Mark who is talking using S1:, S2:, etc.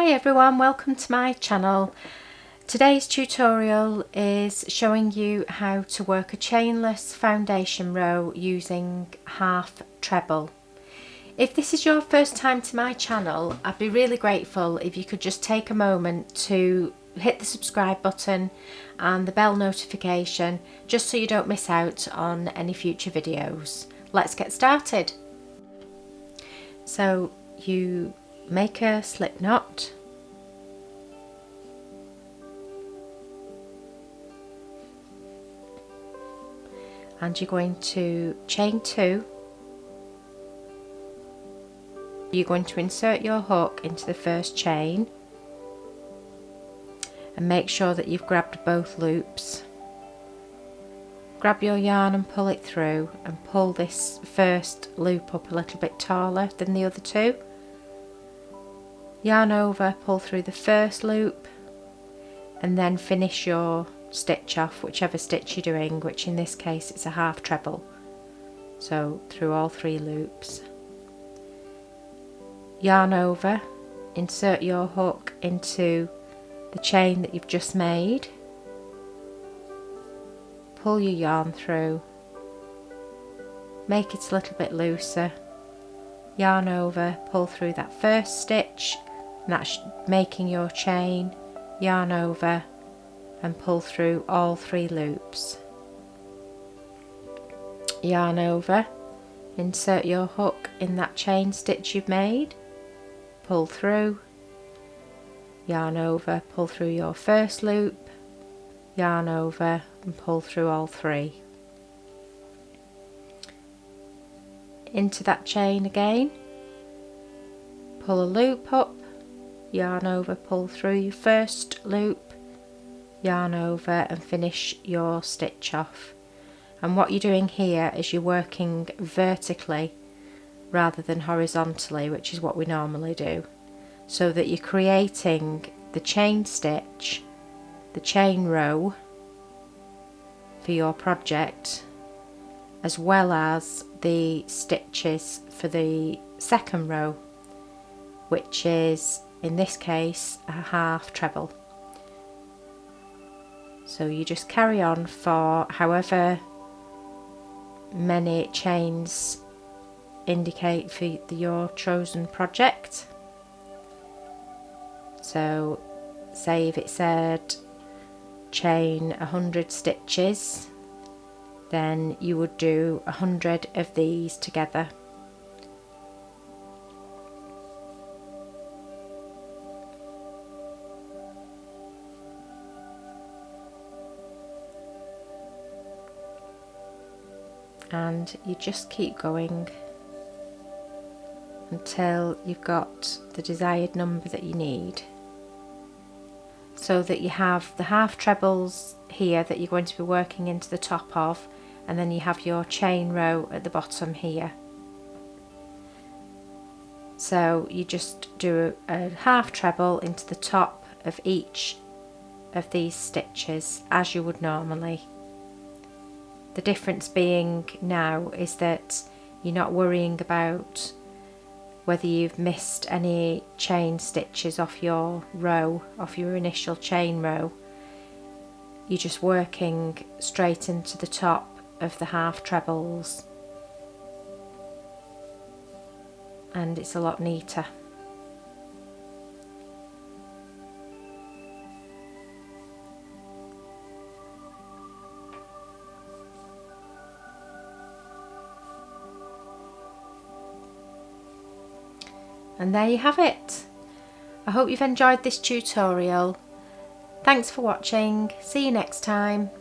S1: Hi everyone, welcome to my channel. Today's tutorial is showing you how to work a chainless foundation row using half treble. If this is your first time to my channel, I'd be really grateful if you could just take a moment to hit the subscribe button and the bell notification just so you don't miss out on any future videos. Let's get started. So you make a slip knot, and you're going to chain 2. You're going to insert your hook into the first chain and make sure that you've grabbed both loops. Grab your yarn and pull it through, and pull this first loop up a little bit taller than the other two. Yarn over, pull through the first loop, and then finish your stitch off, whichever stitch you're doing, which in this case it's a half treble, so through all 3 loops. Yarn over, insert your hook into the chain that you've just made, pull your yarn through, make it a little bit looser, yarn over, pull through that first stitch, and that's making your chain, yarn over and pull through all 3 loops. Yarn over, insert your hook in that chain stitch you've made, pull through, yarn over, pull through your first loop, yarn over and pull through all 3. Into that chain again, pull a loop up, yarn over, pull through your first loop, yarn over and finish your stitch off. And what you're doing here is you're working vertically rather than horizontally, which is what we normally do, so that you're creating the chain stitch, the chain row for your project, as well as the stitches for the second row, which is in this case a half treble. So you just carry on for however many chains indicate for your chosen project. So say if it said chain 100 stitches, then you would do 100 of these together. And you just keep going until you've got the desired number that you need, so that you have the half trebles here that you're going to be working into the top of, and then you have your chain row at the bottom here. So you just do a half treble into the top of each of these stitches as you would normally. The difference being now is that you're not worrying about whether you've missed any chain stitches off your row, off your initial chain row. You're just working straight into the top of the half trebles, and it's a lot neater. And there you have it. I hope you've enjoyed this tutorial. Thanks for watching. See you next time.